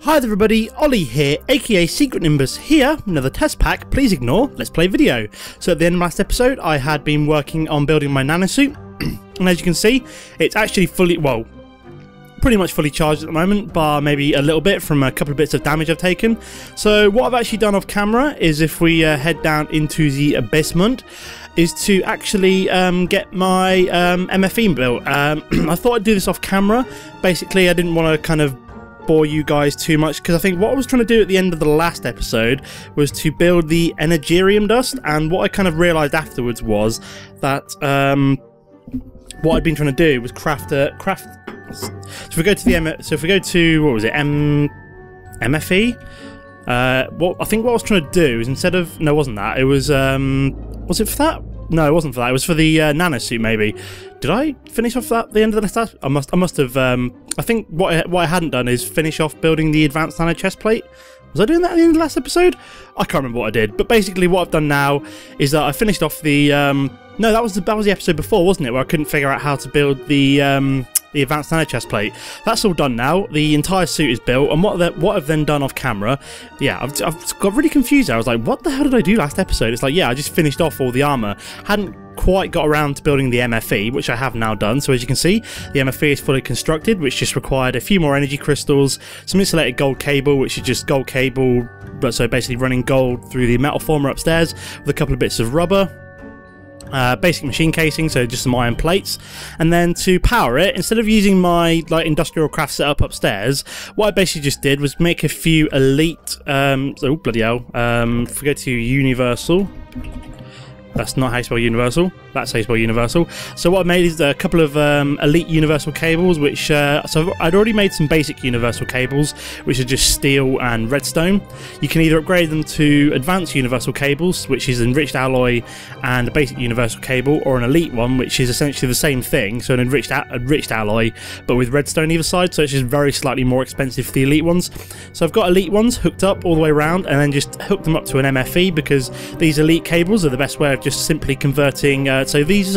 Hi there everybody, Ollie here, aka Secret Nimbus here, another test pack, please ignore, let's play video. So at the end of last episode, I had been working on building my nanosuit, and as you can see, it's actually fully, well, pretty much fully charged at the moment, bar maybe a little bit from a couple of bits of damage I've taken. So what I've actually done off camera is if we head down into the basement, is to actually get my MFE built. I thought I'd do this off camera. Basically, I didn't want to kind of bore you guys too much, because I think what I was trying to do at the end of the last episode was to build the Energium dust, and what I kind of realised afterwards was that what I'd been trying to do was craft. So if we go to what was it, MFE? Well, I think what I was trying to do is instead of it wasn't that. It was it for that? No, it wasn't for that. It was for the nanosuit, maybe. Did I finish off that at the end of the last? I must have. I think what I hadn't done is finish off building the advanced nano chest plate. Was I doing that at the end of the last episode? I can't remember what I did. But basically, what I've done now is that I finished off the. No, that was the episode before, wasn't it? Where I couldn't figure out how to build the advanced nano chest plate. That's all done now. The entire suit is built, and what I've then done off camera, yeah, I've got really confused there. I was like, what the hell did I do last episode? It's like, yeah, I just finished off all the armor. Hadn't quite got around to building the MFE, which I have now done. So as you can see, the MFE is fully constructed, which just required a few more energy crystals, some insulated gold cable, which is just gold cable, but so basically running gold through the metal former upstairs with a couple of bits of rubber. Basic machine casing, so just some iron plates, and then to power it, instead of using my industrial craft setup upstairs, what I basically just did was make a few elite. Oh bloody hell! If we go to Universal, that's not how you spell Universal. That's how you spell Universal. So what I made is a couple of elite Universal cables, which so I'd already made some basic Universal cables, which are just steel and redstone. You can either upgrade them to advanced Universal cables, which is enriched alloy and a basic Universal cable, or an elite one, which is essentially the same thing, so an enriched alloy, but with redstone either side. So it's just very slightly more expensive for the elite ones. So I've got elite ones hooked up all the way around, and then just hooked them up to an MFE, because these elite cables are the best way of just simply converting. So these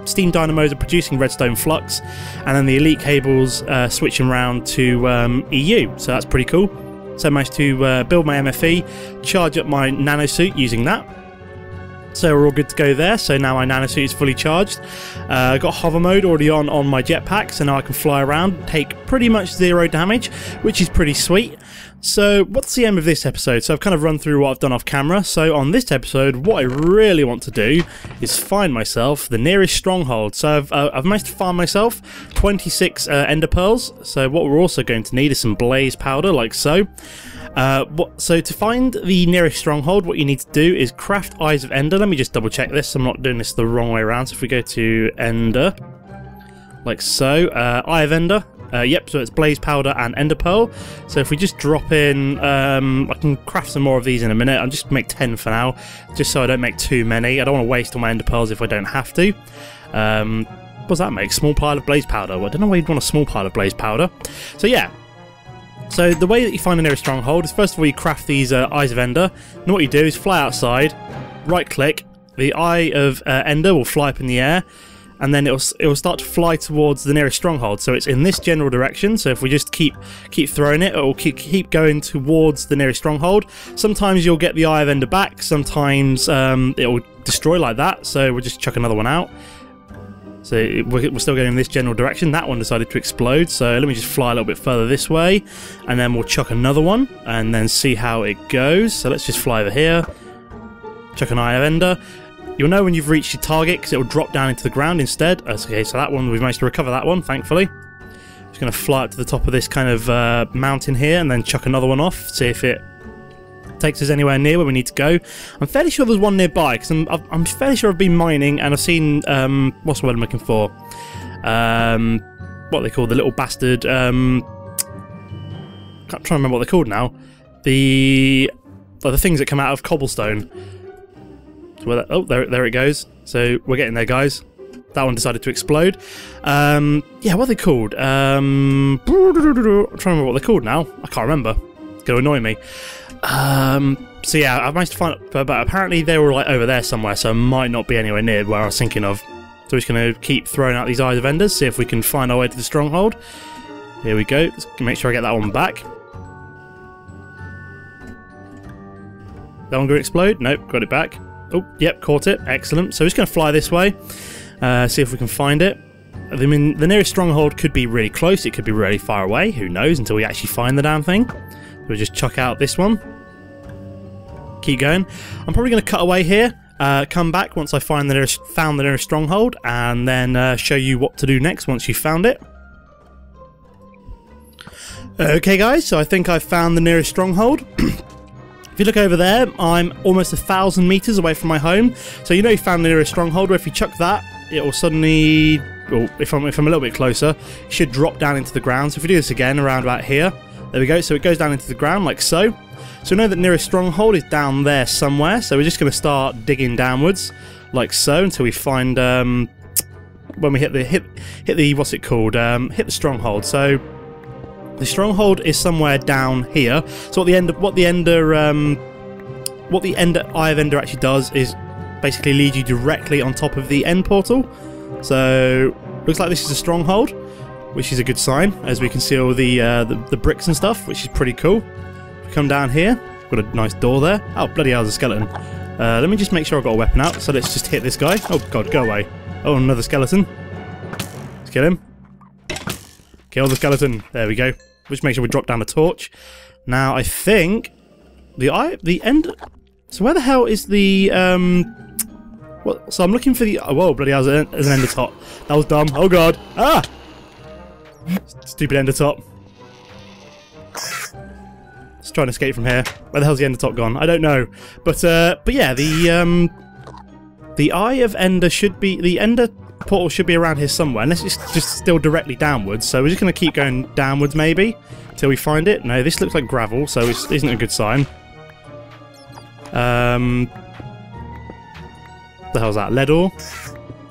steam dynamos are producing redstone flux, and then the elite cables switching around to EU. So that's pretty cool. So I managed to build my MFE, charge up my nanosuit using that. So we're all good to go there. So now my nanosuit is fully charged. I've got hover mode already on my jetpack, so now I can fly around, take pretty much 0 damage, which is pretty sweet. So what's the aim of this episode? So I've kind of run through what I've done off camera. So on this episode, what I really want to do is find myself the nearest stronghold. So I've managed to farm myself 26 ender pearls. So what we're also going to need is some blaze powder, like so. So to find the nearest stronghold, what you need to do is craft Eyes of Ender. Let me just double check this. I'm not doing this the wrong way around. So if we go to Ender, like so, Eye of Ender. Yep, so it's blaze powder and ender pearl. So if we just drop in, I can craft some more of these in a minute. I'll just make 10 for now, just so I don't make too many. I don't want to waste all my ender pearls if I don't have to. What does that make? Small pile of blaze powder. Well, I don't know why you'd want a small pile of blaze powder. So yeah. So the way that you find a nearest stronghold is, first of all, you craft these Eyes of Ender. And what you do is fly outside, right click, the Eye of Ender will fly up in the air, and then it will start to fly towards the nearest stronghold. So it's in this general direction. So if we just keep throwing it, it will keep going towards the nearest stronghold. Sometimes you'll get the Eye of Ender back. Sometimes it will destroy like that. So we'll just chuck another one out. So we're still going in this general direction. That one decided to explode. So let me just fly a little bit further this way, and then we'll chuck another one, and then see how it goes. So let's just fly over here. Chuck an Eye of Ender. You'll know when you've reached your target, because it will drop down into the ground instead. Okay, so that one, we've managed to recover that one, thankfully. Just going to fly up to the top of this kind of mountain here, and then chuck another one off, see if it takes us anywhere near where we need to go. I'm fairly sure there's one nearby, because I'm fairly sure I've been mining, and I've seen, what's the word I'm looking for? What they call the little bastard, can't try to remember what they're called now. The things that come out of cobblestone. Oh, there it goes. So we're getting there, guys. That one decided to explode. Yeah, what are they called? I'm trying to remember what they're called now. I can't remember. It's going to annoy me. So yeah, I've managed to find it, but apparently they were over there somewhere, so it might not be anywhere near where I was thinking of. So we're just going to keep throwing out these Eyes of Enders, see if we can find our way to the stronghold. Here we go. Let's make sure I get that one back. That one going to explode? Nope, got it back. Oh, yep, caught it. Excellent. So we're just going to fly this way. See if we can find it. I mean, the nearest stronghold could be really close. It could be really far away. Who knows until we actually find the damn thing. We'll just chuck out this one. Keep going. I'm probably going to cut away here. Come back once I found the nearest stronghold, and then show you what to do next once you've found it. Okay guys, so I think I've found the nearest stronghold. If you look over there, I'm almost 1,000 meters away from my home. So you know you found the nearest stronghold, where if you chuck that, it will suddenly, well, if I'm a little bit closer, it should drop down into the ground. So if we do this again around about here, there we go. So it goes down into the ground like so. So we know that nearest stronghold is down there somewhere. So we're just going to start digging downwards like so until we find when we hit the what's it called? Hit the stronghold. So the stronghold is somewhere down here. So what the ender Eye of Ender actually does is basically lead you directly on top of the end portal. So looks like this is a stronghold, which is a good sign, as we can see all the bricks and stuff, which is pretty cool. If we come down here, got a nice door there. Oh bloody hell, there's a skeleton. Let me just make sure I've got a weapon out. So let's just hit this guy. Oh god, go away. Oh, another skeleton. Let's kill him. Kill the skeleton. There we go. Just make sure we drop down a torch. Now I think the end. So where the hell is the what? So I'm looking for the. Oh, whoa, bloody hell! There's an ender top. That was dumb. Oh god! Ah! Stupid ender top. Let's try and escape from here. Where the hell's the ender top gone? I don't know. But yeah, the Eye of Ender should be the ender portal should be around here somewhere, unless it's just still directly downwards. So we're just going to keep going downwards maybe till we find it. No, this looks like gravel, so it isn't a good sign. The hell's that? Lead ore?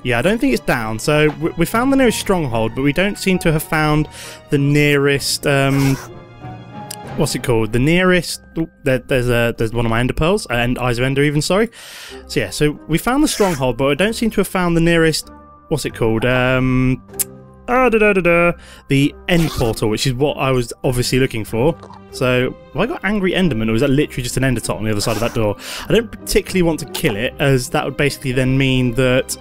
Yeah, I don't think it's down. So we found the nearest stronghold, but we don't seem to have found the nearest. What's it called? The nearest. Oh, there's one of my ender pearls and Eyes of Ender even. Sorry. So yeah, so we found the stronghold, but I don't seem to have found the nearest. What's it called? The end portal, which is what I was obviously looking for. So, have I got Angry Enderman, or is that literally just an ender top on the other side of that door? I don't particularly want to kill it, as that would basically then mean that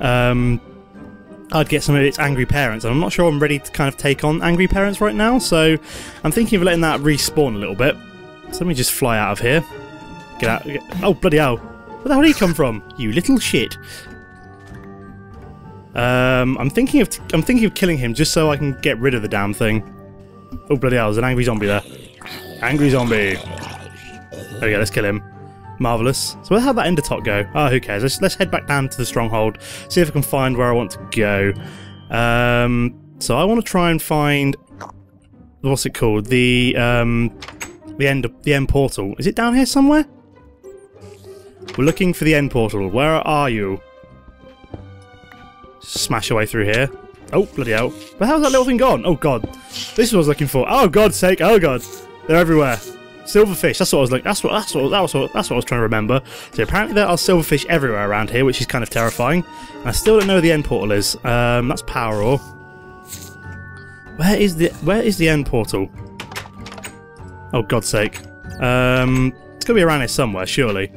I'd get some of its angry parents, and I'm not sure I'm ready to kind of take on angry parents right now, so I'm thinking of letting that respawn a little bit. So let me just fly out of here. Get out. Oh, bloody hell. Where the hell did he come from? You little shit. I'm thinking of killing him just so I can get rid of the damn thing. Oh bloody hell, there's an angry zombie there. Angry zombie. There we go, let's kill him. Marvellous. So where the hell did that ender top go? Oh, who cares? Let's head back down to the stronghold, see if I can find where I want to go. So I want to try and find, what's it called? The end portal. Is it down here somewhere? We're looking for the end portal. Where are you? Smash away through here. Oh, bloody hell. Where how's that little thing gone? Oh, God. This is what I was looking for. Oh, God's sake. Oh, God. They're everywhere. Silverfish. That's what I was like. That's what I was trying to remember. So apparently there are silverfish everywhere around here, which is kind of terrifying. And I still don't know where the end portal is. That's power ore. Where is the end portal? Oh, God's sake. It's got to be around here somewhere, surely.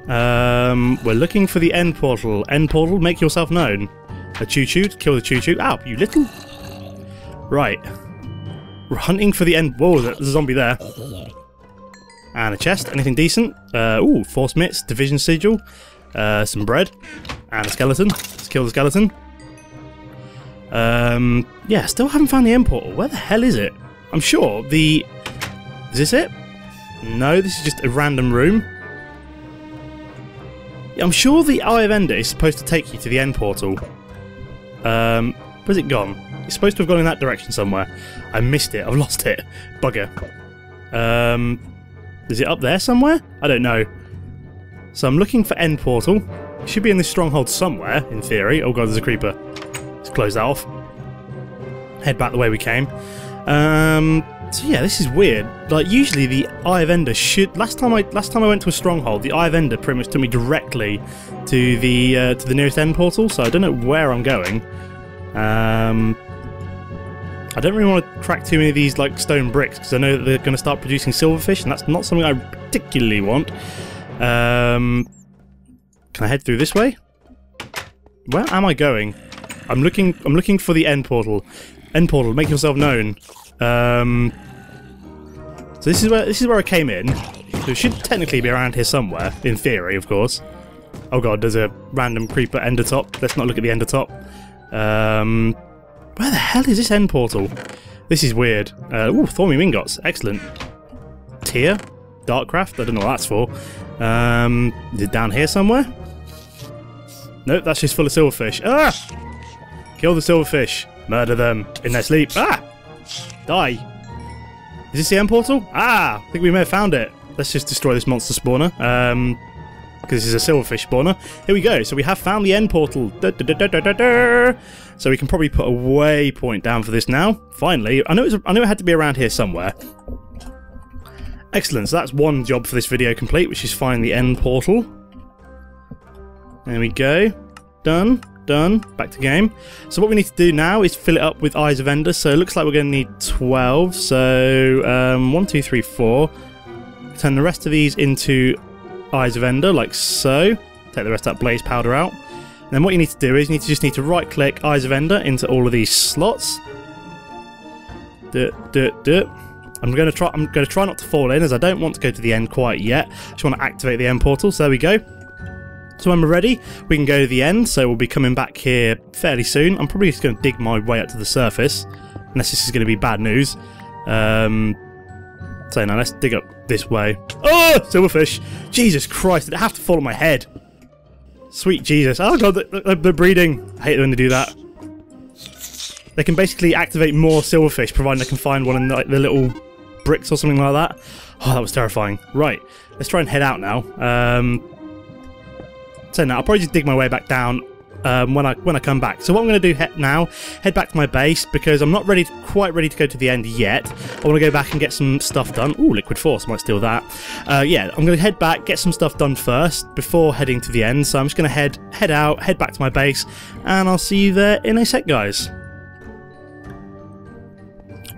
We're looking for the end portal. End portal, make yourself known. A choo-choo, kill the choo-choo. Ow, you little... Right. We're hunting for the end... Whoa, there's a zombie there. And a chest, anything decent? Ooh, force mitts, division sigil, some bread, and a skeleton. Let's kill the skeleton. Yeah, still haven't found the end portal. Where the hell is it? I'm sure the... Is this it? No, this is just a random room. I'm sure the Eye of Ender is supposed to take you to the end portal. Where's it gone? It's supposed to have gone in that direction somewhere. I missed it. I've lost it. Bugger. Is it up there somewhere? I don't know. So I'm looking for end portal. It should be in this stronghold somewhere, in theory. Oh god, there's a creeper. Let's close that off. Head back the way we came. So yeah, this is weird. Like usually the Eye of Ender should. Last time I went to a stronghold, the Eye of Ender pretty much took me directly to the nearest end portal. So I don't know where I'm going. I I don't really want to crack too many of these like stone bricks because I know that they're going to start producing silverfish, and that's not something I particularly want. Can I head through this way? Where am I going? I'm looking for the end portal. End portal, make yourself known. So this is where I came in. So it should technically be around here somewhere, in theory, of course. Oh god, there's a random creeper ender top. Let's not look at the ender top. Where the hell is this end portal? This is weird. Ooh, thorny ingots. Excellent. Tier? Darkcraft? I don't know what that's for. Is it down here somewhere? Nope, that's just full of silverfish. Ah! Kill the silverfish. Murder them in their sleep. Ah! Die. Is this the end portal? Ah! I think we may have found it. Let's just destroy this monster spawner. Because this is a silverfish spawner. Here we go. So we have found the end portal. Da, da, da, da, da, da, da. So we can probably put a waypoint down for this now. Finally. I knew it had to be around here somewhere. Excellent. So that's one job for this video complete, which is find the end portal. There we go. Done. Done. Back to game. So what we need to do now is fill it up with Eyes of Ender. So it looks like we're going to need 12. So 1, 2, 3, 4. Turn the rest of these into Eyes of Ender, like so. Take the rest of that blaze powder out. And then what you need to do is you just need to right click Eyes of Ender into all of these slots. I'm going to try not to fall in, as I don't want to go to the end quite yet. Just want to activate the end portal. So there we go. So when we're ready, we can go to the end. So we'll be coming back here fairly soon. I'm probably just going to dig my way up to the surface, unless this is going to be bad news. So now let's dig up this way. Oh, silverfish! Jesus Christ! Did it have to fall on my head? Sweet Jesus! Oh god, they're breeding. I hate when they do that. They can basically activate more silverfish, providing they can find one in like the little bricks or something like that. Oh, that was terrifying. Right, let's try and head out now. So now I'll probably just dig my way back down when I come back. So what I'm going to do now, head back to my base because I'm not quite ready to go to the end yet. I want to go back and get some stuff done. Ooh, liquid force, might steal that. Yeah, I'm going to head back, get some stuff done first before heading to the end. So I'm just going to head out, head back to my base, and I'll see you there in a sec, guys.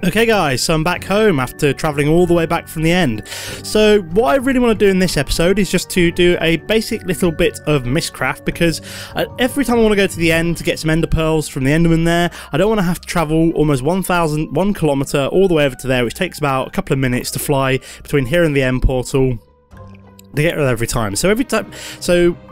Okay guys, so I'm back home after travelling all the way back from the end. So what I really want to do in this episode is just to do a basic little bit of Mystcraft, because every time I want to go to the end to get some ender pearls from the enderman there, I don't want to have to travel almost 1 kilometre all the way over to there, which takes about a couple of minutes to fly between here and the end portal. To get there every time. So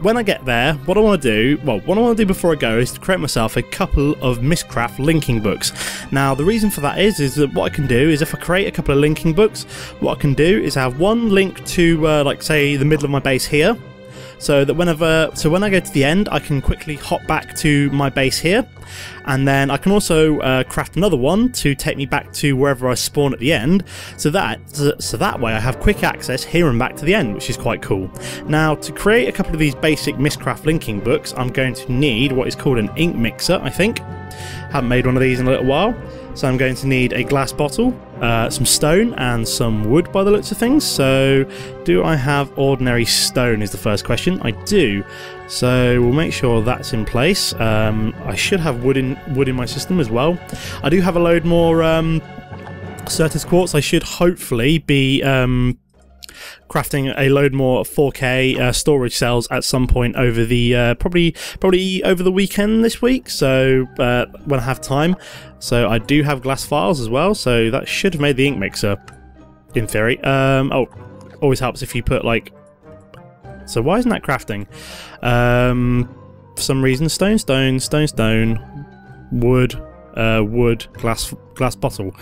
when I get there, what I want to do before I go is to create myself a couple of Mystcraft linking books. Now the reason for that is that what I can do is if I create a couple of linking books, what I can do is have one link to like say the middle of my base here, so that when I go to the end I can quickly hop back to my base here, and then I can also craft another one to take me back to wherever I spawn at the end, so that way I have quick access here and back to the end, which is quite cool. Now to create a couple of these basic Mystcraft linking books, I'm going to need what is called an ink mixer, I think. Haven't made one of these in a little while. So I'm going to need a glass bottle, some stone and some wood by the looks of things. So do I have ordinary stone is the first question. I do. So we'll make sure that's in place. I should have wood in my system as well. I do have a load more Certus quartz. I should hopefully be crafting a load more 4K storage cells at some point over the probably over the weekend this week, so when I have time. So I do have glass files as well, so that should have made the ink mixer in theory. Oh, always helps if you put like, so why isn't that crafting? For some reason stone, wood, glass bottle.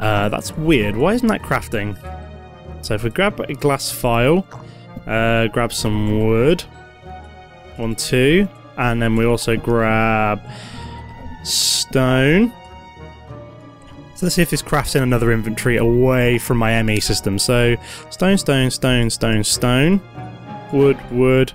That's weird. Why isn't that crafting? So if we grab a glass file, grab some wood, 1, 2, and then we also grab stone. So let's see if this crafts in another inventory away from my ME system. So stone, wood,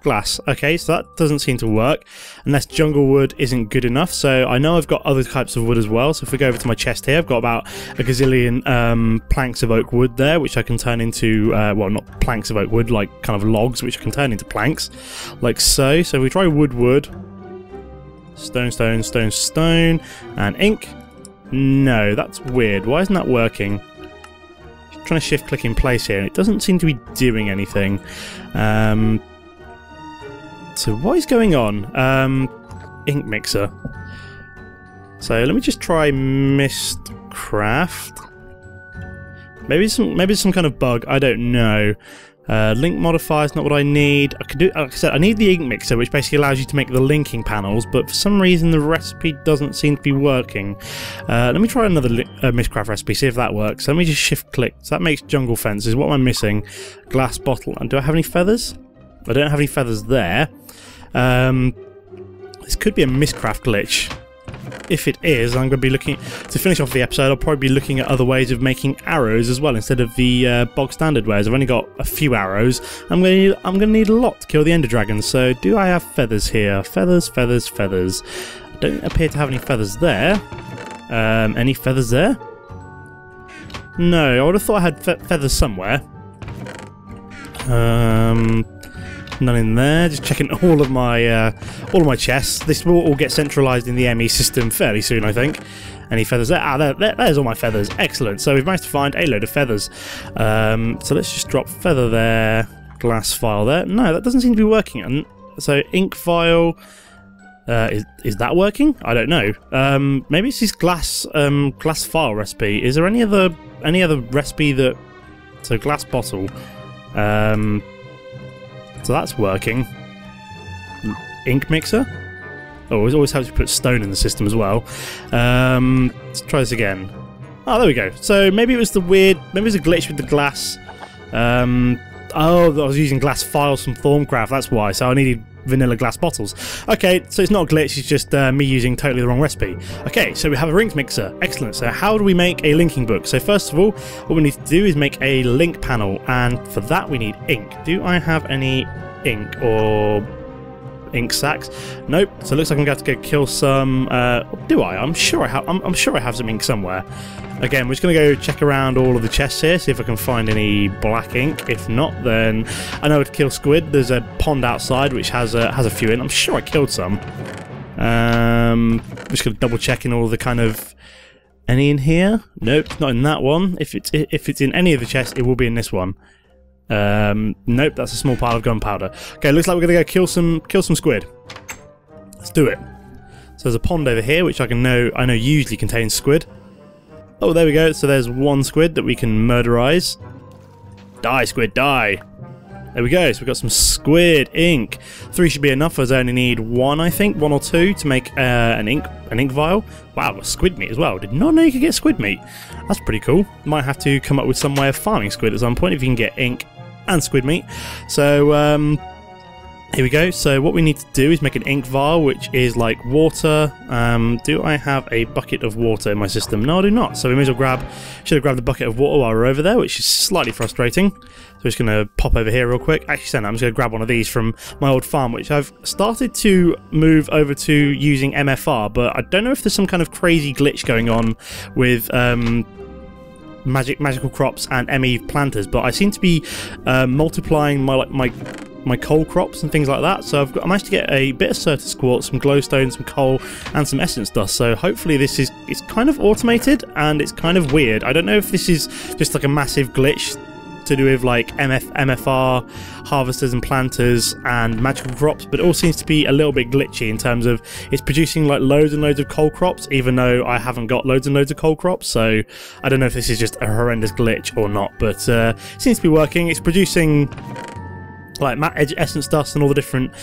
glass. Okay, so that doesn't seem to work unless jungle wood isn't good enough. So I know I've got other types of wood as well. So if we go over to my chest here, I've got about a gazillion planks of oak wood there, which I can turn into well, not planks of oak wood, like kind of logs, which I can turn into planks like so. So we try wood. Stone, stone, stone, stone. And ink. No, that's weird. Why isn't that working? Just trying to shift click in place here, and it doesn't seem to be doing anything. So what is going on? Ink mixer. So let me just try Mystcraft. Maybe it's some kind of bug. I don't know. Link modifier is not what I need. I could do, like I said, I need the ink mixer, which basically allows you to make the linking panels. But for some reason, the recipe doesn't seem to be working. Let me try another Mystcraft recipe, see if that works. So let me just shift click. So that makes jungle fences. What am I missing? Glass bottle. And do I have any feathers? I don't have any feathers there. This could be a Mystcraft glitch. If it is, I'm going to be looking to finish off the episode. I'll probably be looking at other ways of making arrows as well instead of the bog standard ways. I've only got a few arrows. I'm going to need a lot to kill the ender dragons. So, do I have feathers here? Feathers, feathers, feathers. I don't appear to have any feathers there. Any feathers there? No, I would have thought I had feathers somewhere. None in there. Just checking all of my chests. This will all get centralised in the ME system fairly soon, I think. Any feathers there? Ah, there's all my feathers. Excellent. So we've managed to find a load of feathers. So let's just drop feather there. Glass vial there. No, that doesn't seem to be working. And so ink vial. Is that working? I don't know. Maybe it's this glass vial recipe. Is there any other recipe that? So glass bottle. So that's working. Ink mixer. Oh, it always helps you put stone in the system as well. Let's try this again. Oh, there we go. So maybe it was a glitch with the glass. Oh, I was using glass files from Thorncraft. That's why. So I needed vanilla glass bottles. Okay, so it's not a glitch. It's just me using totally the wrong recipe. Okay, so we have a ink mixer. Excellent. So how do we make a linking book? So first of all, what we need to do is make a link panel, and for that we need ink. Do I have any ink or ink sacks? Nope. So it looks like I'm going to have to go kill some. Do I? I'm sure I have. I'm sure I have some ink somewhere. Again, we're just going to go check around all of the chests here, see if I can find any black ink. If not, then I know how to kill squid. There's a pond outside which has a few in. I'm sure I killed some. Just going to double check in all of the kind of any in here. Nope, not in that one. If it's in any of the chests, it will be in this one. Nope, that's a small pile of gunpowder. Okay, looks like we're going to go kill some squid. Let's do it. So there's a pond over here which I know usually contains squid. Oh, there we go. So there's one squid that we can murderize. Die, squid, die. There we go. So we've got some squid ink. 3 should be enough, as I only need 1, I think, 1 or 2 to make an ink vial. Wow, squid meat as well. Did not know you could get squid meat. That's pretty cool. Might have to come up with some way of farming squid at some point if you can get ink and squid meat. So here we go. So what we need to do is make an ink vial, which is like water. Do I have a bucket of water in my system? No, I do not. So we may as well should have grabbed the bucket of water while we're over there, which is slightly frustrating. So we're just going to pop over here real quick. Actually, I'm just going to grab one of these from my old farm, which I've started to move over to using MFR, but I don't know if there's some kind of crazy glitch going on with magical crops and ME planters, but I seem to be multiplying my coal crops and things like that. So I managed to get a bit of Certus quartz, some glowstone, some coal, and some essence dust. So hopefully it's kind of automated and it's kind of weird. I don't know if this is just like a massive glitch to do with like MFR harvesters and planters and magical crops, but it all seems to be a little bit glitchy in terms of it's producing like loads and loads of coal crops, even though I haven't got loads and loads of coal crops. So I don't know if this is just a horrendous glitch or not, but it seems to be working. It's producing like matte essence dust and all the different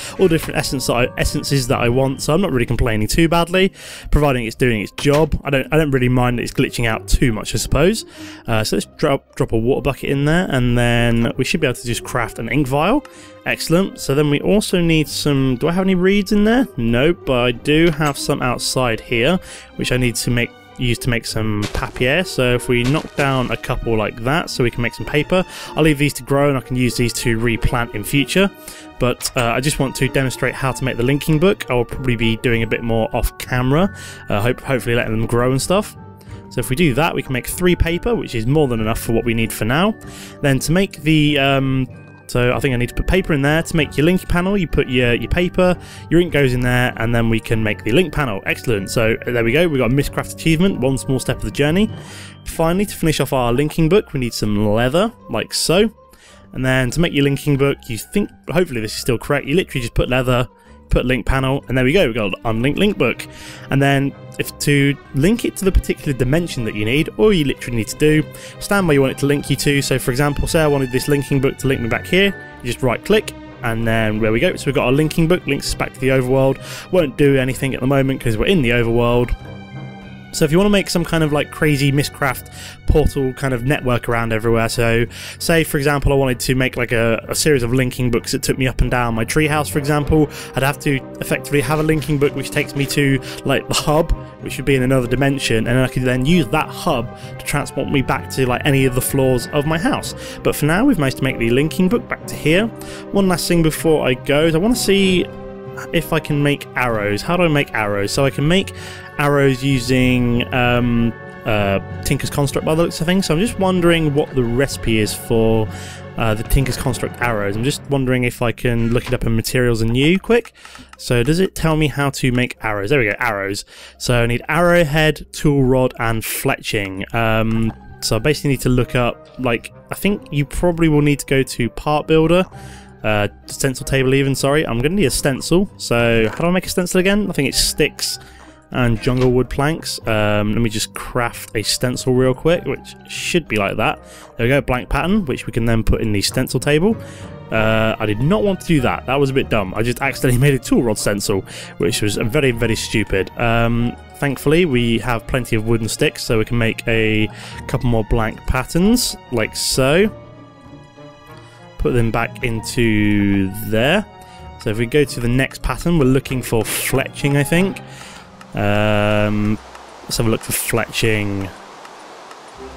essences that I want, so I'm not really complaining too badly, providing it's doing its job. I don't really mind that it's glitching out too much, I suppose. So let's drop a water bucket in there, and then we should be able to just craft an ink vial. Excellent. So then we also need some. Do I have any reeds in there? Nope, but I do have some outside here, which I need to use to make some papier. So if we knock down a couple like that, so we can make some paper. I'll leave these to grow and I can use these to replant in future, but I just want to demonstrate how to make the linking book. I will probably be doing a bit more off camera, hopefully letting them grow and stuff. So if we do that, we can make 3 paper, which is more than enough for what we need for now. Then to make the So I think I need to put paper in there to make your link panel. You put your paper, your ink goes in there, and then we can make the link panel. Excellent. So there we go. We've got a Mystcraft achievement, one small step of the journey. Finally, to finish off our linking book, we need some leather, like so. And then to make your linking book, you think, hopefully this is still correct, you literally just put leather, put link panel, and there we go, we've got an unlinked link book. And then if to link it to the particular dimension that you need, all you literally need to do, stand where you want it to link you to. So for example, say I wanted this linking book to link me back here, you just right click, and then there we go. So we've got our linking book, links us back to the overworld. Won't do anything at the moment because we're in the overworld. So if you want to make some kind of like crazy Mystcraft portal kind of network around everywhere, so say for example I wanted to make like a series of linking books that took me up and down my treehouse, for example, I'd have to effectively have a linking book which takes me to like the hub, which would be in another dimension, and I could then use that hub to transport me back to like any of the floors of my house. But for now we've managed to make the linking book back to here. One last thing before I go is I want to see if I can make arrows. How do I make arrows? So I can make arrows using Tinker's Construct by the looks of things. So I'm just wondering what the recipe is for the Tinker's Construct arrows. I'm just wondering if I can look it up in materials and new quick. So does it tell me how to make arrows? There we go, arrows. So I need arrowhead, tool rod, and fletching. So I basically need to look up, like, I think you probably will need to go to part builder. Stencil table even, sorry. I'm going to need a stencil. So how do I make a stencil again? I think it's sticks and jungle wood planks. Let me just craft a stencil real quick, which should be like that. There we go, blank pattern, which we can then put in the stencil table. I did not want to do that. That was a bit dumb. I just accidentally made a tool rod stencil, which was very, very stupid. Thankfully, we have plenty of wooden sticks, so we can make a couple more blank patterns, like so. Put them back into there. So if we go to the next pattern, we're looking for fletching, I think. Let's have a look for fletching.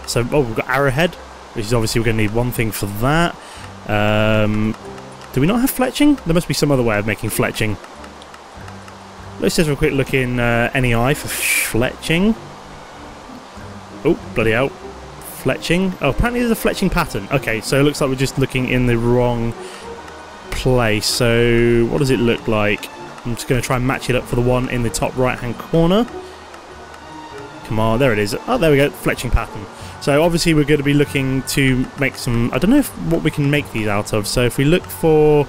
So, we've got arrowhead, which is obviously we're going to need one thing for that. Do we not have fletching? There must be some other way of making fletching. Let's just have a quick look in NEI for fletching. Oh, bloody hell. Fletching. Oh, apparently there's a fletching pattern. Okay, so it looks like we're just looking in the wrong place. So what does it look like? I'm just going to try and match it up for the one in the top right hand corner. Come on, there it is. Oh, there we go, fletching pattern. So obviously we're going to be looking to make some, I don't know what we can make these out of. So if we look for,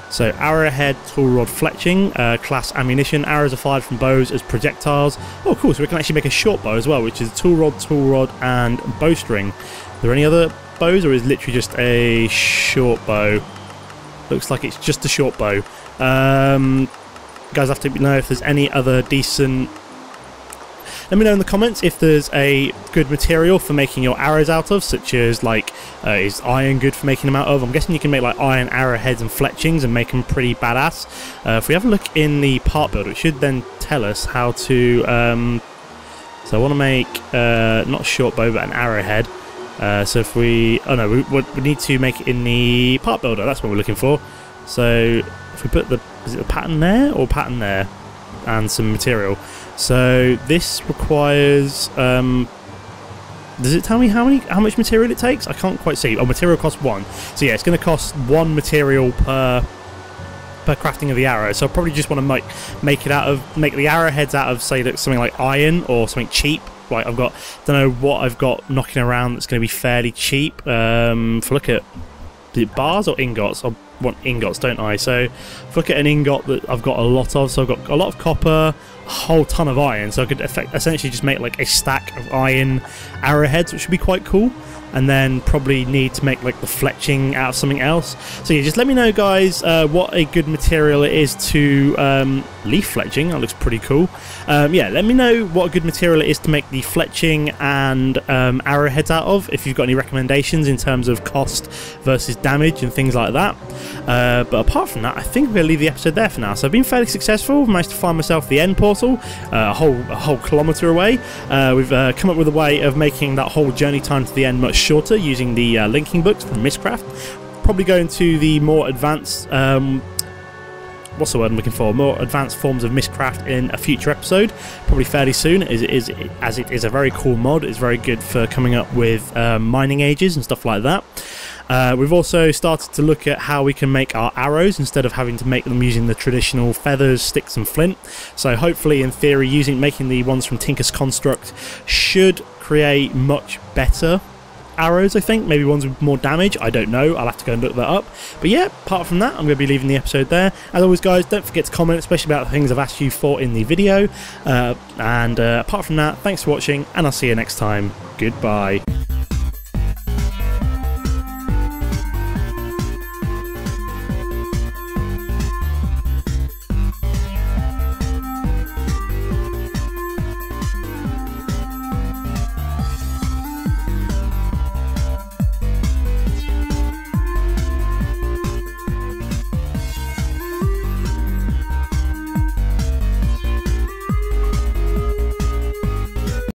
so arrowhead, tool rod, fletching, class ammunition, arrows are fired from bows as projectiles. Oh cool, so we can actually make a short bow as well, which is tool rod, and bowstring. Are there any other bows, or is it literally just a short bow? Looks like it's just a short bow. Guys have to know if there's any other decent... Let me know in the comments if there's a good material for making your arrows out of, such as like, is iron good for making them out of? I'm guessing you can make like iron arrowheads and fletchings and make them pretty badass. If we have a look in the part builder, it should then tell us how to... so I want to make, not a short bow, but an arrowhead. So if we... Oh no, we need to make it in the part builder, that's what we're looking for. So if we put the... Is it a pattern there or pattern there? And some material. So this requires... does it tell me how much material it takes? I can't quite see. Oh, material costs 1. So yeah, it's going to cost 1 material per crafting of the arrow. So I probably just want to make the arrowheads out of, say, something like iron or something cheap. Like I've got, don't know what I've got knocking around that's going to be fairly cheap. If I look at, is it bars or ingots? I want ingots, don't I? So if I look at an ingot that I've got a lot of, so I've got a lot of copper, a whole ton of iron, so I could essentially just make like a stack of iron arrowheads, which would be quite cool. And then probably need to make like the fletching out of something else. So yeah, just let me know, guys, what a good material it is to leaf fletching. That looks pretty cool. Yeah, let me know what a good material it is to make the fletching and arrowheads out of, if you've got any recommendations in terms of cost versus damage and things like that. But apart from that, I think we're going to leave the episode there for now. So I've been fairly successful. I've managed to find myself the end portal, a whole kilometre away. We've come up with a way of making that whole journey time to the end much shorter using the linking books from Mystcraft. Probably go into the more advanced what's the word I'm looking for? More advanced forms of Mystcraft in a future episode, probably fairly soon, as it is a very cool mod. It's very good for coming up with mining ages and stuff like that. We've also started to look at how we can make our arrows instead of having to make them using the traditional feathers, sticks and flint. So hopefully, in theory, making the ones from Tinker's Construct should create much better arrows. I think maybe ones with more damage. I don't know, I'll have to go and look that up. But yeah, apart from that, I'm going to be leaving the episode there. As always guys, don't forget to comment, especially about the things I've asked you for in the video, and apart from that, thanks for watching and I'll see you next time. Goodbye.